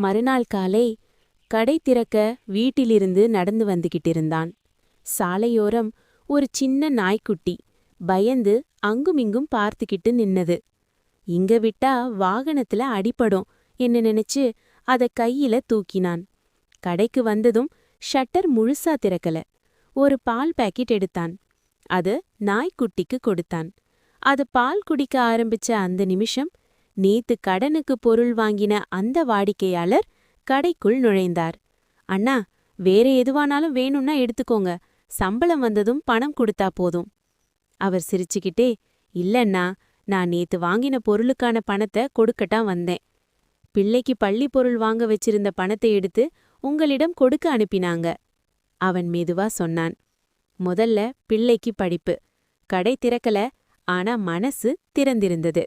மறுநாள் காலை கடை திறக்க வீட்டிலிருந்து நடந்து வந்துகிட்டிருந்தான். சாலையோரம் ஒரு சின்ன நாய்க்குட்டி பயந்து அங்குமிங்கும் பார்த்துக்கிட்டு நின்னது. இங்க விட்டா வாகனத்துல அடிபடும் என்ன நினைச்சு அத கையில தூக்கினான். கடைக்கு வந்ததும் ஷட்டர் முழுசா திறக்கல. ஒரு பால் பாக்கெட் எடுத்தான். அது நாய்க்குட்டிக்கு கொடுத்தான். அது பால் குடிக்க ஆரம்பிச்ச அந்த நிமிஷம் நேத்து கடனுக்கு பொருள் வாங்கின அந்த வாடிக்கையாளர் கடைக்குள் நுழைந்தார். அண்ணா, வேற எதுவானாலும் வேணும்னா எடுத்துக்கோங்க, சம்பளம் வந்ததும் பணம் கொடுத்தா போதும். அவர் சிரிச்சுக்கிட்டே, இல்லண்ணா, நான் நேத்து வாங்கின பொருளுக்கான பணத்தை கொடுக்கட்டான் வந்தேன். பிள்ளைக்கு பள்ளி பொருள் வாங்க வச்சிருந்த பணத்தை எடுத்து உங்களிடம் கொடுக்க அனுப்பினாங்க. அவன் மெதுவா சொன்னான். முதல்ல பிள்ளைக்கு படிப்பு. கடை திறக்கல, ஆனா மனசு திறந்திருந்தது.